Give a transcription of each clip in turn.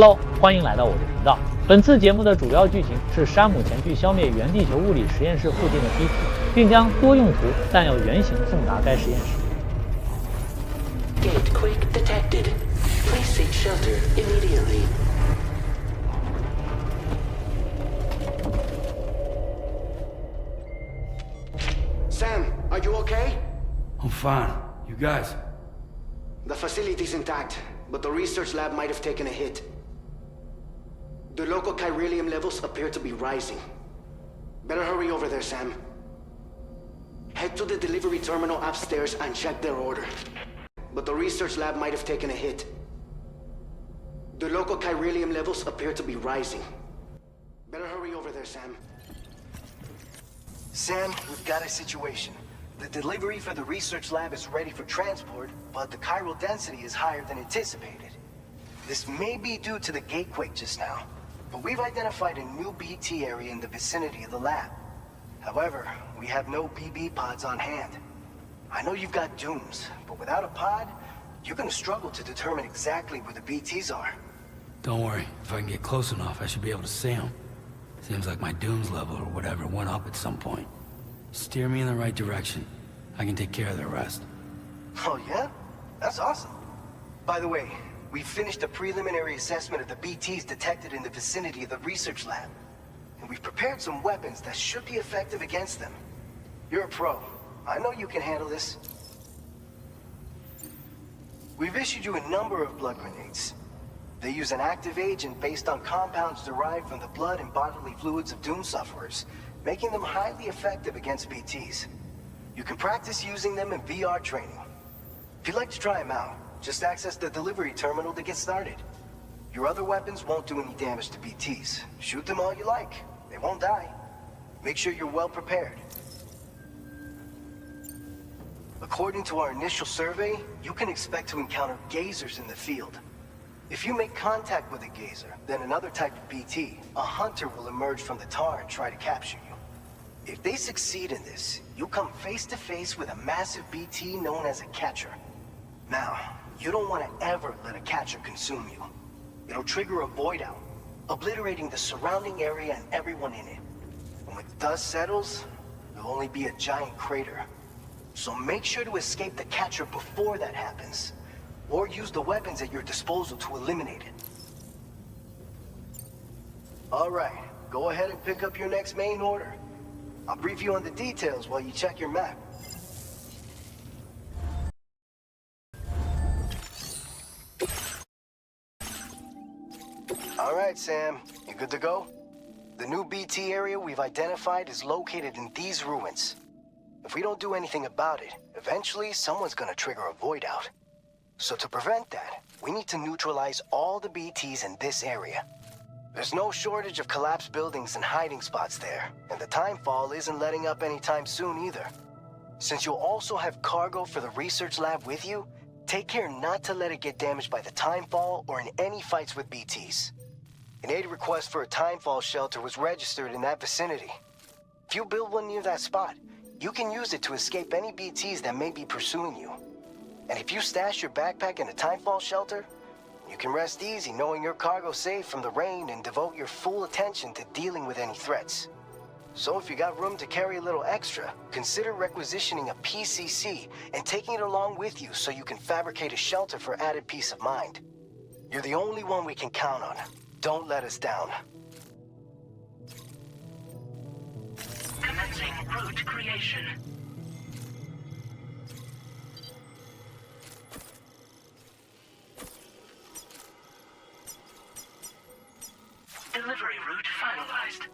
Hello， 欢迎来到我的频道。本次节目的主要剧情是山姆前去消灭原地球物理实验室附近的BT，并将多用途弹药原型送达该实验室。Gate quake detected. Please seek shelter immediately. Sam, are you okay? I'm fine. You guys? The facility's intact, but the research lab might have taken a hit. The local chiralium levels appear to be rising. Better hurry over there, Sam. Head to the delivery terminal upstairs and check their order. But the research lab might have taken a hit. The local chiralium levels appear to be rising. Better hurry over there, Sam. Sam, we've got a situation. The delivery for the research lab is ready for transport, but the chiral density is higher than anticipated. This may be due to the gatequake just now, but we've identified a new BT area in the vicinity of the lab. However, we have no BB pods on hand. I know you've got dooms, but without a pod, you're gonna struggle to determine exactly where the BTs are. Don't worry. If I can get close enough, I should be able to see them. Seems like my dooms level or whatever went up at some point. Steer me in the right direction. I can take care of the rest. Oh yeah? That's awesome. By the way, we finished a preliminary assessment of the BTs detected in the vicinity of the research lab. And we've prepared some weapons that should be effective against them. You're a pro. I know you can handle this. We've issued you a number of blood grenades. They use an active agent based on compounds derived from the blood and bodily fluids of Doom sufferers, making them highly effective against BTs. You can practice using them in VR training. If you'd like to try them out, just access the delivery terminal to get started. Your other weapons won't do any damage to BTs. Shoot them all you like. They won't die. Make sure you're well prepared. According to our initial survey, you can expect to encounter gazers in the field. If you make contact with a gazer, then another type of BT, a hunter will emerge from the tar and try to capture you. If they succeed in this, you'll come face to face with a massive BT known as a catcher. Now, you don't want to ever let a catcher consume you. It'll trigger a void out, obliterating the surrounding area and everyone in it. And when the dust settles, there'll only be a giant crater. So make sure to escape the catcher before that happens, or use the weapons at your disposal to eliminate it. All right, go ahead and pick up your next main order. I'll brief you on the details while you check your map. All right, Sam, you good to go? The new BT area we've identified is located in these ruins. If we don't do anything about it, eventually someone's gonna trigger a void out. So to prevent that, we need to neutralize all the BTs in this area. There's no shortage of collapsed buildings and hiding spots there, and the timefall isn't letting up anytime soon either. Since you'll also have cargo for the research lab with you, take care not to let it get damaged by the timefall or in any fights with BTs. An aid request for a timefall shelter was registered in that vicinity. If you build one near that spot, you can use it to escape any BTs that may be pursuing you. And if you stash your backpack in a timefall shelter, you can rest easy knowing your cargo's safe from the rain and devote your full attention to dealing with any threats. So if you got room to carry a little extra, consider requisitioning a PCC and taking it along with you so you can fabricate a shelter for added peace of mind. You're the only one we can count on. Don't let us down. Commencing route creation. Delivery route finalized.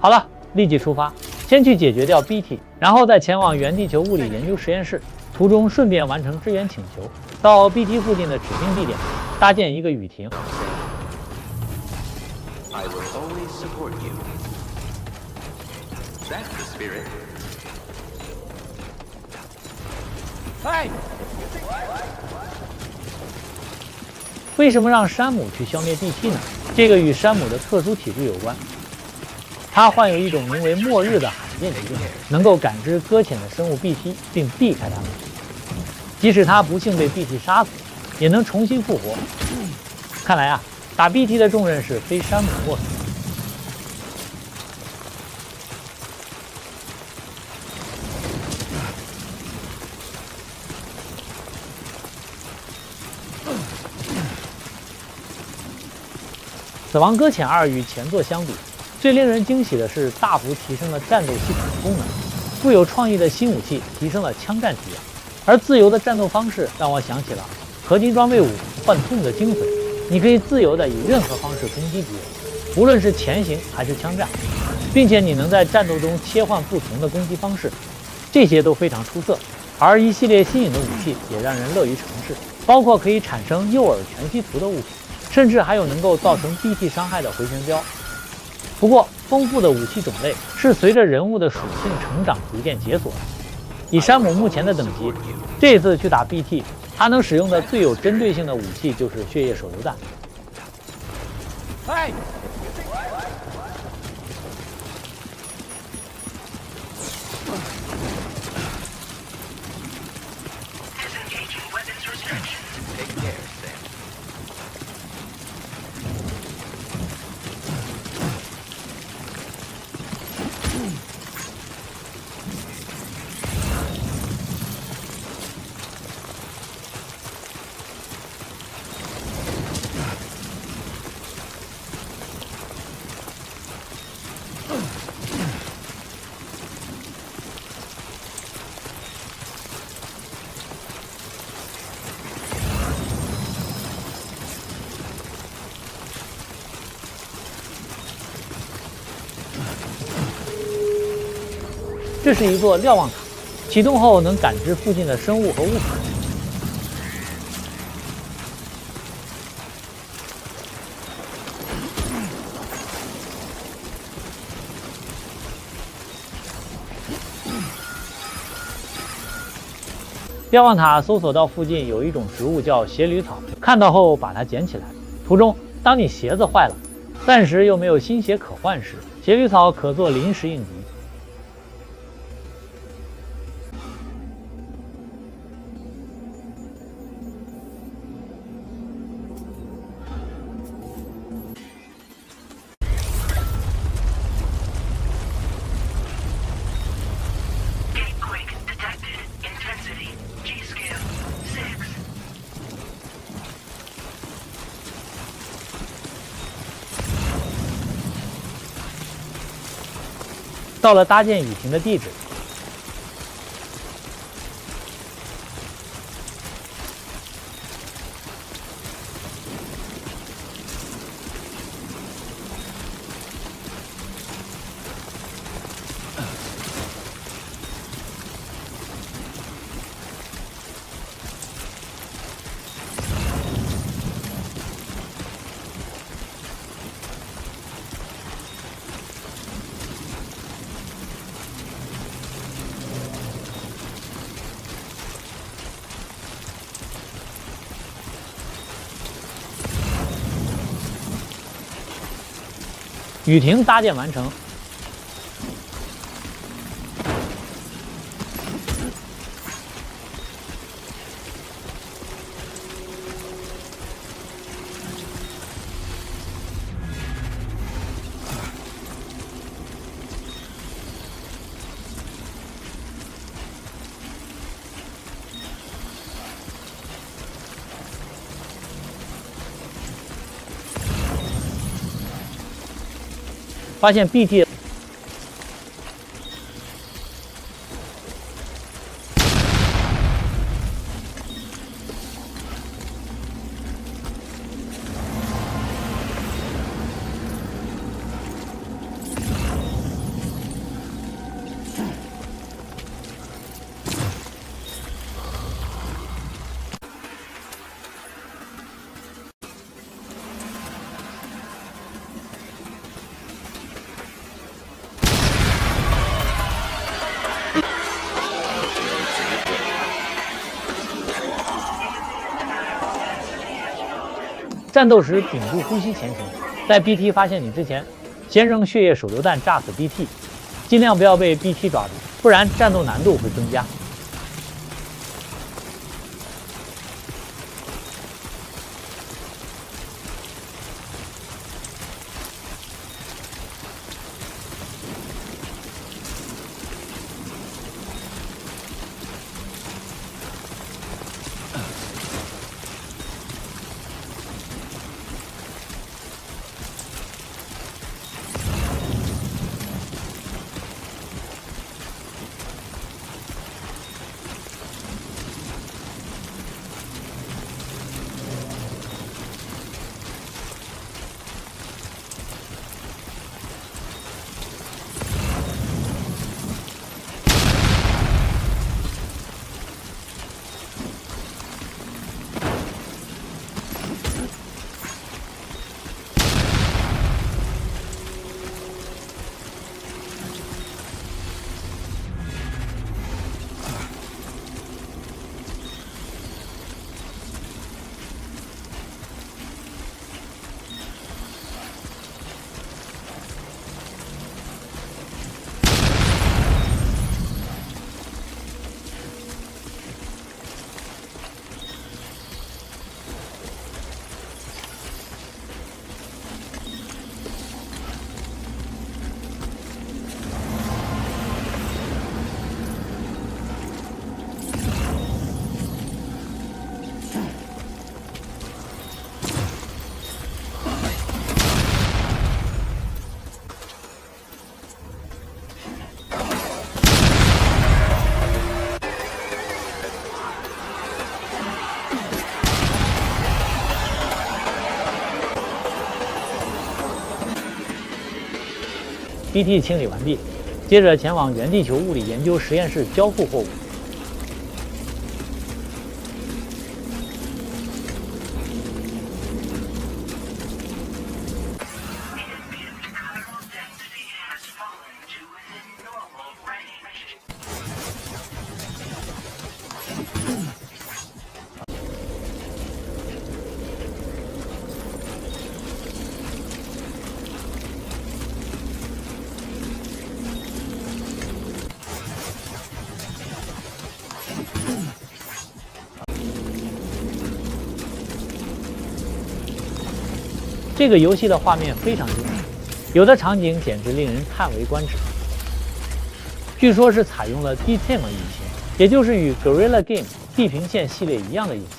好了，立即出发，先去解决掉BT，然后再前往原地球物理研究实验室，途中顺便完成支援请求，到BT附近的指定地点搭建一个雨亭。I will always support you. That's the spirit. 为什么让山姆去消灭BT呢？这个与山姆的特殊体质有关。他患有一种名为末日的罕见疾病，能够感知搁浅的生物BT并避开它们。即使他不幸被BT杀死，也能重新复活。看来啊，打BT的重任是非山姆莫属了。死亡搁浅2与前作相比，最令人惊喜的是大幅提升了战斗系统的功能，富有创意的新武器提升了枪战体验，而自由的战斗方式让我想起了合金装备5幻痛的精髓。你可以自由地以任何方式攻击敌人，无论是潜行还是枪战，并且你能在战斗中切换不同的攻击方式，这些都非常出色。而一系列新颖的武器也让人乐于尝试，包括可以产生诱饵全息图的物品，甚至还有能够造成BT伤害的回旋镖。不过，丰富的武器种类是随着人物的属性成长逐渐解锁的。以山姆目前的等级，这次去打BT，他能使用的最有针对性的武器就是血液手榴弹。这是一座瞭望塔，启动后能感知附近的生物和物品。瞭望塔搜索到附近有一种植物叫鞋履草，看到后把它捡起来。途中，当你鞋子坏了，暂时又没有新鞋可换时，鞋履草可做临时应急。到了搭建雨亭的地址，雨亭搭建完成。发现 BT 战斗时屏住呼吸前行，在 BT 发现你之前，先扔血液手榴弹炸死 BT， 尽量不要被 BT 抓住，不然战斗难度会增加。BT 清理完毕，接着前往原地球物理研究实验室交付货物。这个游戏的画面非常精美，有的场景简直令人叹为观止。据说是采用了 BT 引擎，也就是与 Guerrilla Games 地平线系列一样的引擎。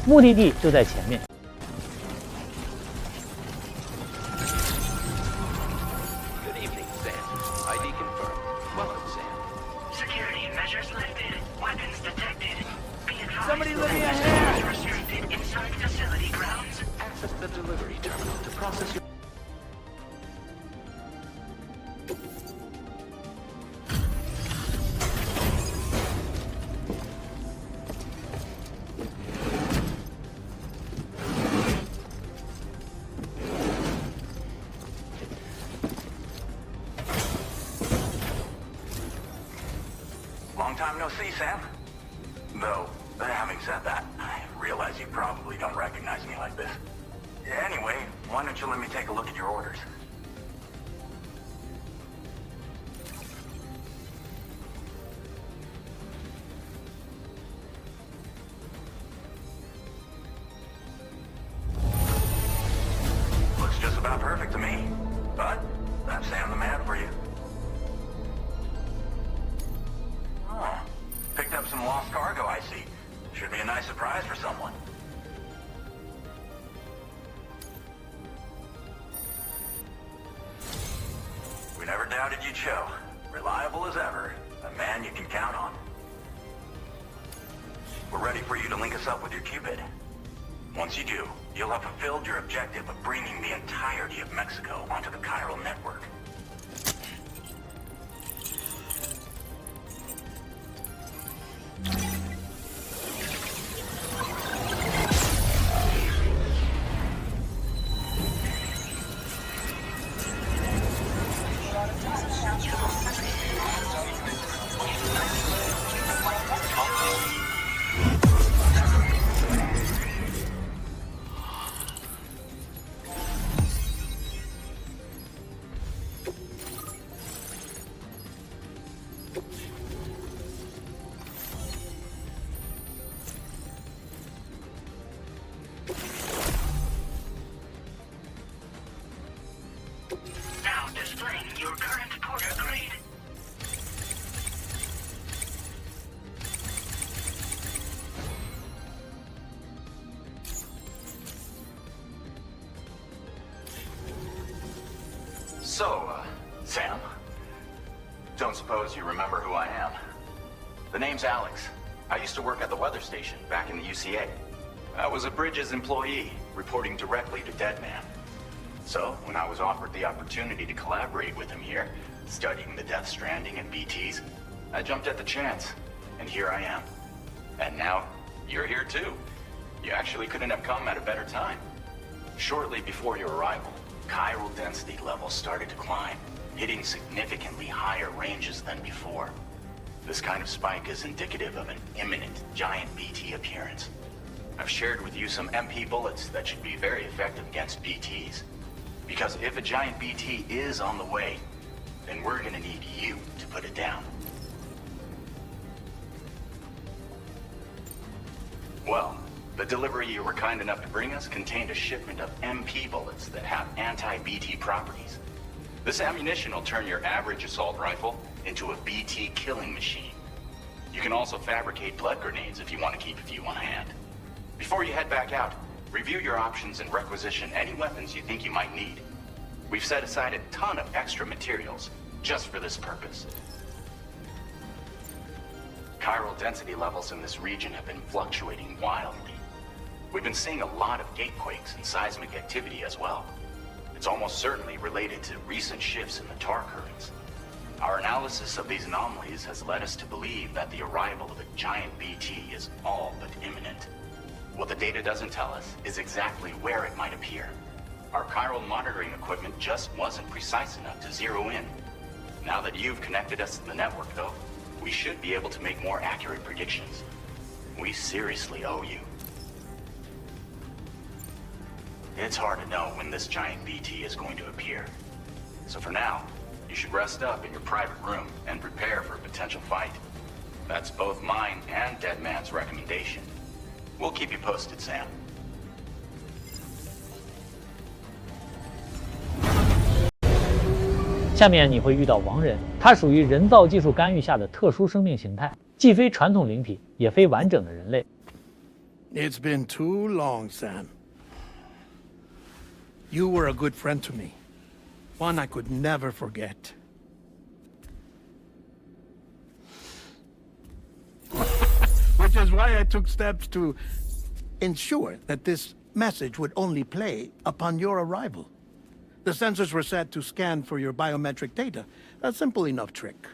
目的地就在前面。Good evening, Sam. ID confirmed. Welcome, Sam. Security measures lifted. Weapons detected. Be advised. Somebody let me ahead! Restricted inside facility grounds. Access the delivery terminal to process your... Long time no see, Sam. Though, having said that, I realize you probably don't recognize me like this. Anyway, why don't you let me take a look at your orders? Looks just about perfect to me. But, that's Sam the man for you. Oh, picked up some lost cargo, I see. Should be a nice surprise for someone. We never doubted you'd show. Reliable as ever. A man you can count on. We're ready for you to link us up with your Cupid. Once you do, you'll have fulfilled your objective of bringing the entirety of Mexico onto the chiral network. Now displaying your current porter grade. So, Sam? Don't suppose you remember who I am? The name's Alex. I used to work at the weather station back in the UCA. I was a Bridges employee, reporting directly to Deadman. So, when I was offered the opportunity to collaborate with him here, studying the Death Stranding and BTs, I jumped at the chance, and here I am. And now, you're here too. You actually couldn't have come at a better time. Shortly before your arrival, chiral density levels started to climb, hitting significantly higher ranges than before. This kind of spike is indicative of an imminent giant BT appearance. I've shared with you some MP bullets that should be very effective against BTs. Because if a giant BT is on the way, then we're gonna need you to put it down. Well, the delivery you were kind enough to bring us contained a shipment of MP bullets that have anti-BT properties. This ammunition will turn your average assault rifle into a BT killing machine. You can also fabricate blood grenades if you want to keep a few on hand. Before you head back out, review your options and requisition any weapons you think you might need. We've set aside a ton of extra materials just for this purpose. Chiral density levels in this region have been fluctuating wildly. We've been seeing a lot of gatequakes and seismic activity as well. It's almost certainly related to recent shifts in the tar currents. Our analysis of these anomalies has led us to believe that the arrival of a giant BT is all but imminent. What the data doesn't tell us is exactly where it might appear. Our chiral monitoring equipment just wasn't precise enough to zero in. Now that you've connected us to the network, though, we should be able to make more accurate predictions. We seriously owe you. It's hard to know when this giant BT is going to appear. So for now, you should rest up in your private room and prepare for a potential fight. That's both mine and Deadman's recommendation. We'll keep you posted, Sam. 下面你会遇到亡人，它属于人造技术干预下的特殊生命形态，既非传统灵体，也非完整的人类。It's been too long, Sam. You were a good friend to me. One I could never forget. Which is why I took steps to ensure that this message would only play upon your arrival. The sensors were set to scan for your biometric data. A simple enough trick.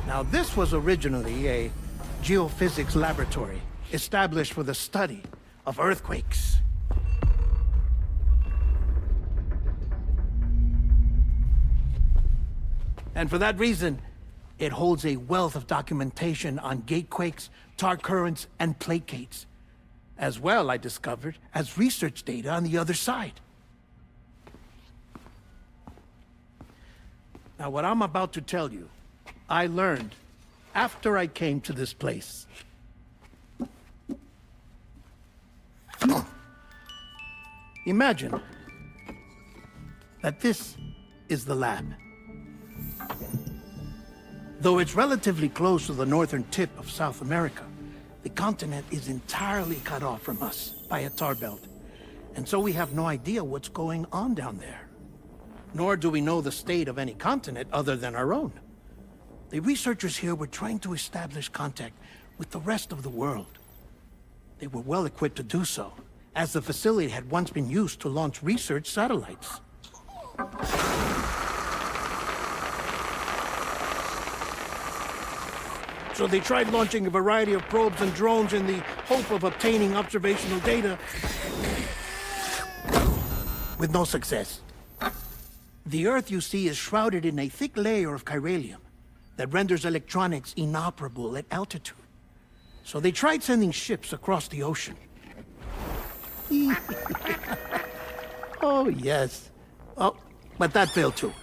Now, this was originally a geophysics laboratory established for the study of earthquakes. And for that reason, it holds a wealth of documentation on gatequakes, tar currents, and plate gates. As well, I discovered, as research data on the other side. Now, what I'm about to tell you, I learned after I came to this place. Imagine that this is the lab. Though it's relatively close to the northern tip of South America, the continent is entirely cut off from us by a tar belt. And so we have no idea what's going on down there. Nor do we know the state of any continent other than our own. The researchers here were trying to establish contact with the rest of the world. They were well equipped to do so, as the facility had once been used to launch research satellites. So they tried launching a variety of probes and drones in the hope of obtaining observational data, with no success. The Earth, you see, is shrouded in a thick layer of chiralium that renders electronics inoperable at altitude. So they tried sending ships across the ocean. Oh, yes. Oh, but that failed too.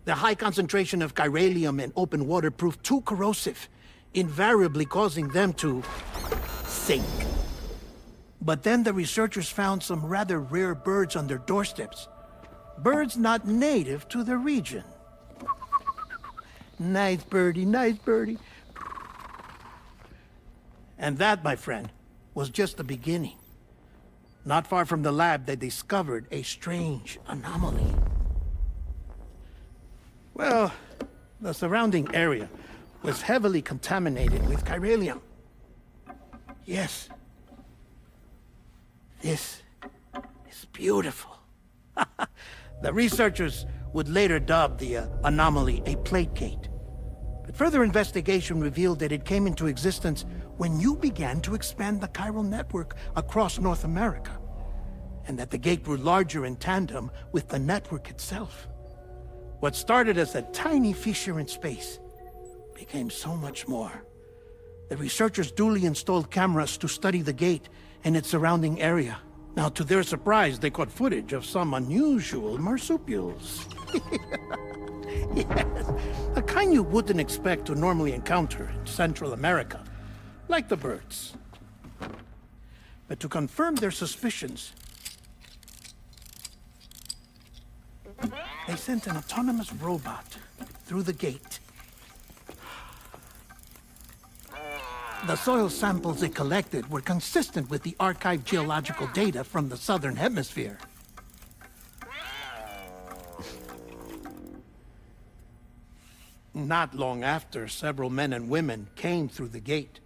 The high concentration of chiralium in open water proved too corrosive, invariably causing them to sink. But then the researchers found some rather rare birds on their doorsteps. Birds not native to the region. Nice birdie, nice birdie. And that, my friend, was just the beginning. Not far from the lab, they discovered a strange anomaly. Well, the surrounding area was heavily contaminated with chiralium. Yes. This is beautiful. The researchers would later dub the anomaly a plate gate. But further investigation revealed that it came into existence when you began to expand the chiral network across North America, and that the gate grew larger in tandem with the network itself. What started as a tiny fissure in space became so much more. The researchers duly installed cameras to study the gate and its surrounding area. Now, to their surprise, they caught footage of some unusual marsupials. Yes, a kind you wouldn't expect to normally encounter in Central America, like the birds. But to confirm their suspicions, they sent an autonomous robot through the gate. The soil samples it collected were consistent with the archived geological data from the southern hemisphere. Not long after, several men and women came through the gate.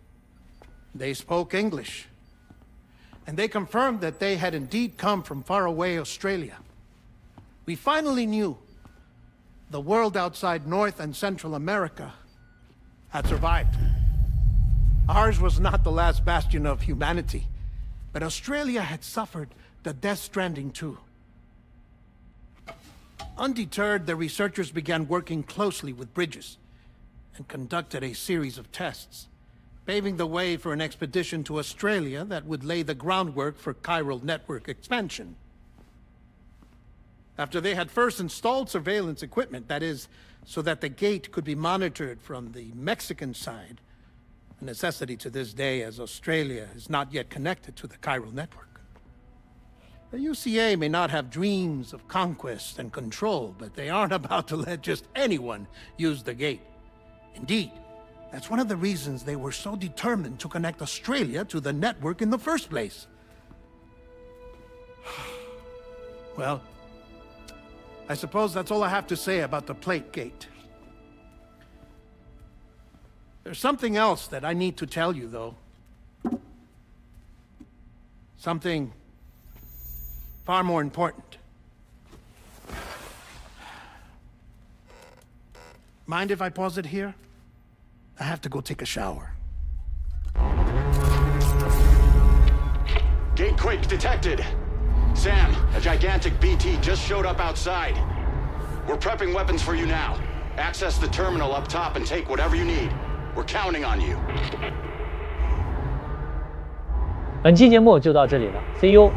They spoke English, and they confirmed that they had indeed come from faraway Australia. We finally knew the world outside North and Central America had survived. Ours was not the last bastion of humanity, but Australia had suffered the death stranding too. Undeterred, the researchers began working closely with Bridges and conducted a series of tests, paving the way for an expedition to Australia that would lay the groundwork for chiral network expansion. After they had first installed surveillance equipment, that is, so that the gate could be monitored from the Mexican side, a necessity to this day as Australia is not yet connected to the chiral network. The UCA may not have dreams of conquest and control, but they aren't about to let just anyone use the gate. Indeed, that's one of the reasons they were so determined to connect Australia to the network in the first place. Well, I suppose that's all I have to say about the plate gate. There's something else that I need to tell you, though. Something far more important. Mind if I pause it here? I have to go take a shower. Gate quake detected. Sam, a gigantic BT just showed up outside. We're prepping weapons for you now. Access the terminal up top and take whatever you need. We're counting on you. 本期节目就到这里了 ，See you。